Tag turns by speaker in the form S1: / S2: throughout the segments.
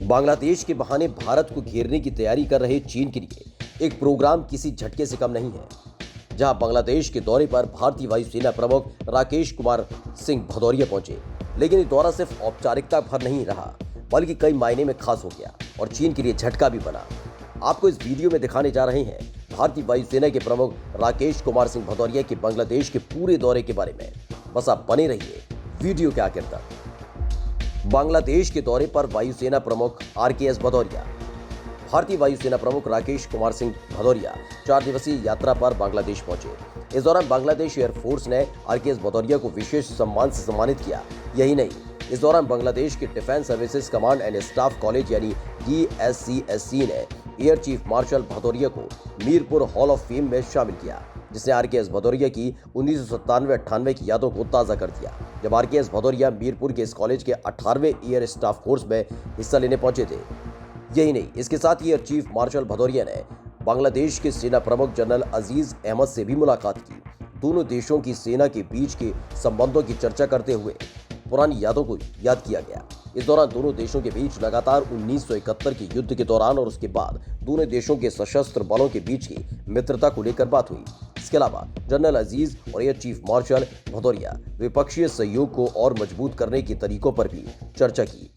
S1: बांग्लादेश के बहाने भारत को घेरने की तैयारी कर रहे चीन के लिए एक प्रोग्राम किसी झटके से कम नहीं है। जहां बांग्लादेश के दौरे पर भारतीय वायुसेना प्रमुख राकेश कुमार सिंह भदौरिया पहुंचे, लेकिन ये दौरा सिर्फ औपचारिकता भर नहीं रहा, बल्कि कई मायने में खास हो गया और चीन के लिए झटका भी बना। आपको इस वीडियो में दिखाने जा रहे हैं भारतीय वायुसेना के प्रमुख राकेश कुमार सिंह भदौरिया के बांग्लादेश के पूरे दौरे के बारे में। बस आप बने रहिए वीडियो के आखिर तक। बांग्लादेश के दौरे पर वायुसेना प्रमुख RKS भदौरिया। भारतीय वायुसेना प्रमुख राकेश कुमार सिंह भदौरिया 4 दिवसीय यात्रा पर बांग्लादेश पहुंचे। इस दौरान बांग्लादेश एयरफोर्स ने RKS भदौरिया को विशेष सम्मान से सम्मानित किया। यही नहीं, इस दौरान बांग्लादेश के defence services command and staff college यानी DSCSC ने एयर चीफ मार्शल भदौरिया को मीरपुर हॉल ऑफ फेम में शामिल किया, जिसने RKS भदौरिया की 1997-98 की यादों को ताज़ा कर दिया, जब RKS भदौरिया मीरपुर के इस कॉलेज के 18वें एयर स्टाफ कोर्स में हिस्सा लेने पहुंचे थे। यही नहीं, इसके साथ ही एयर चीफ मार्शल भदौरिया ने बांग्लादेश के सेना प्रमुख जनरल अजीज अहमद से भी मुलाकात की। दोनों देशों की सेना के बीच के संबंधों की चर्चा करते हुए पुरानी यादों को याद किया गया। इस दौरान दोनों देशों के बीच लगातार 1971 के युद्ध के दौरान और उसके बाद दोनों देशों के सशस्त्र बलों के बीच की मित्रता को लेकर बात हुई। इसके अलावा जनरल अजीज और एयर चीफ मार्शल भदौरिया द्विपक्षीय सहयोग को और मजबूत करने के तरीकों पर भी चर्चा की।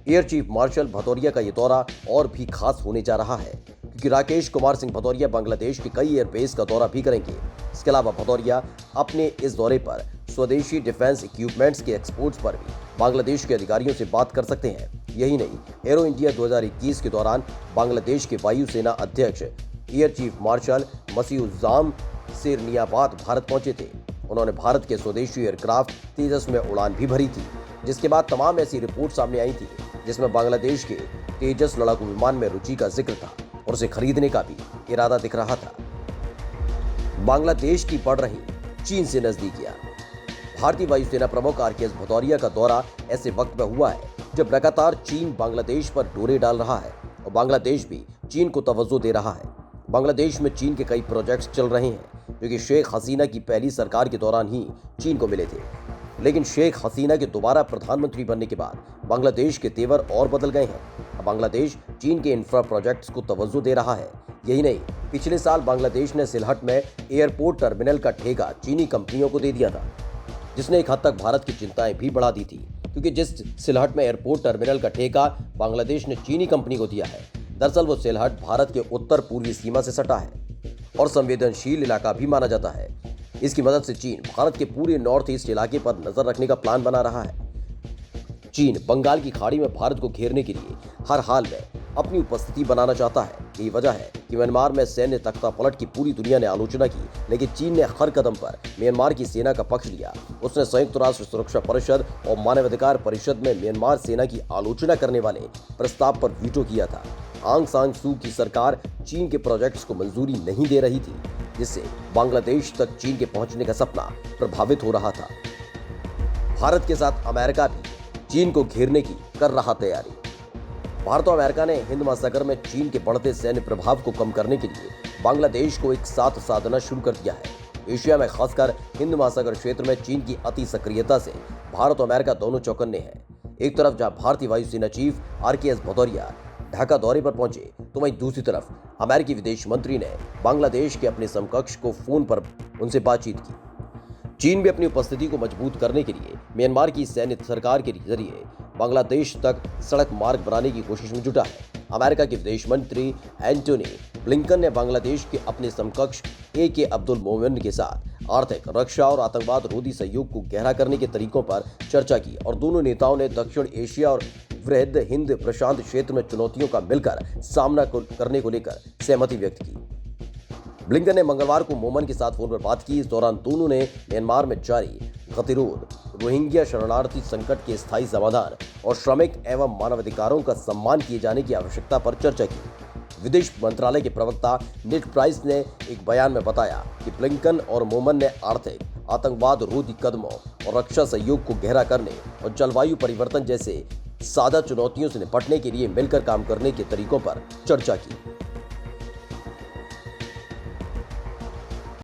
S1: एयर चीफ मार्शल भदौरिया का ये दौरा और भी खास होने जा रहा है, क्योंकि राकेश कुमार सिंह भदौरिया बांग्लादेश के कई एयरबेस का दौरा भी करेंगे। इसके अलावा भदौरिया अपने इस दौरे पर स्वदेशी डिफेंस इक्विपमेंट्स के एक्सपोर्ट्स पर भी बांग्लादेश के अधिकारियों से बात कर सकते हैं। यही नहीं, एरो इंडिया 2021 के दौरान बांग्लादेश के वायुसेना अध्यक्ष एयर चीफ मार्शल मसीउज्जाम सिरनियाबाद भारत पहुंचे थे। उन्होंने भारत के स्वदेशी एयरक्राफ्ट तेजस में उड़ान भी भरी थी, जिसके बाद तमाम ऐसी रिपोर्ट सामने आई थी जिसमें बांग्लादेश के तेजस लड़ाकू विमान में रुचि का जिक्र था और उसे खरीदने का भी इरादा दिख रहा था। बांग्लादेश की बढ़ रही चीन से नजदीकियां। भारतीय वायुसेना प्रमुख RKS भदौरिया का दौरा ऐसे वक्त में हुआ है जब लगातार चीन बांग्लादेश पर डोरे डाल रहा है और बांग्लादेश भी चीन को तवज्जो दे रहा है। बांग्लादेश में चीन के कई प्रोजेक्ट्स चल रहे हैं जो कि शेख हसीना की पहली सरकार के दौरान ही चीन को मिले थे, लेकिन शेख हसीना के दोबारा प्रधानमंत्री बनने के बाद बांग्लादेश के तेवर और बदल गए हैं। अब बांग्लादेश चीन के इंफ्रा प्रोजेक्ट्स को तवज्जो दे रहा है। यही नहीं, पिछले साल बांग्लादेश ने सिलहट में एयरपोर्ट टर्मिनल का ठेका चीनी कंपनियों को दे दिया था, जिसने एक हद तक भारत की चिंताएं भी बढ़ा दी थी, क्योंकि जिस सिलहट में एयरपोर्ट टर्मिनल का ठेका बांग्लादेश ने चीनी कंपनी को दिया है, दरअसल वो सिलहट भारत के उत्तर पूर्वी सीमा से सटा है और संवेदनशील इलाका भी माना जाता है। इसकी मदद से चीन भारत के पूरे नॉर्थ ईस्ट इलाके पर नजर रखने का प्लान बना रहा है। चीन बंगाल की खाड़ी में भारत को घेरने के लिए हर हाल में अपनी उपस्थिति बनाना चाहता है। यही वजह है कि म्यांमार में सैन्य तख्तापलट की पूरी दुनिया ने आलोचना की, लेकिन चीन ने हर कदम पर म्यांमार की सेना का पक्ष लिया। उसने संयुक्त राष्ट्र सुरक्षा परिषद और मानवाधिकार परिषद में म्यांमार सेना की आलोचना करने वाले प्रस्ताव पर वीटो किया था। आंग सान सू की सरकार चीन के प्रोजेक्ट्स को मंजूरी नहीं दे रही थी, जिससे बांग्लादेश तक चीन के पहुंचने का सपना प्रभावित हो रहा था। भारत के साथ अमेरिका भी चीन को घेरने की कर रहा तैयारी। भारत और अमेरिका ने हिंद महासागर में चीन के बढ़ते सैन्य प्रभाव को कम करने के लिए बांग्लादेश को एक साथ साधना शुरू कर दिया है। एशिया में खासकर हिंद महासागर क्षेत्र में चीन की अति सक्रियता से भारत और अमेरिका दोनों चौकन्ने हैं। एक तरफ जहां भारतीय वायुसेना चीफ RKS भदौरिया ढाका दौरे पर पहुंचे, तो वहीं दूसरी तरफ अमेरिकी विदेश मंत्री ने बांग्लादेश के अपने समकक्ष को फोन पर उनसे बातचीत की। चीन भी अपनी उपस्थिति को मजबूत करने के लिए म्यांमार की सैन्य सरकार के जरिए बांग्लादेश तक सड़क मार्ग बनाने की कोशिश में जुटा है। अमेरिका के विदेश मंत्री एंटोनी ब्लिंकन ने बांग्लादेश के अपने समकक्ष AK अब्दुल मोमेन के साथ आर्थिक, रक्षा और आतंकवाद रोधी सहयोग को गहरा करने के तरीकों पर चर्चा की और दोनों नेताओं ने दक्षिण एशिया और वृहद हिंद प्रशांत क्षेत्र में चुनौतियों का मिलकर सामना करने को लेकर सहमति व्यक्त की। ब्लिंकन ने मंगलवार को मोमन के साथ फोन पर बात की। इस दौरान दोनों ने म्यांमार में जारी गतिरोध, रोहिंग्या शरणार्थी संकट के स्थायी समाधान और श्रमिक एवं मानवाधिकारों का सम्मान किए जाने की आवश्यकता पर चर्चा की। विदेश मंत्रालय के प्रवक्ता नेड प्राइस ने एक बयान में बताया कि ब्लिंकन और मोमन ने आर्थिक, आतंकवाद रोधी कदमों और रक्षा सहयोग को गहरा करने और जलवायु परिवर्तन जैसे साझा चुनौतियों से निपटने के लिए मिलकर काम करने के तरीकों पर चर्चा की।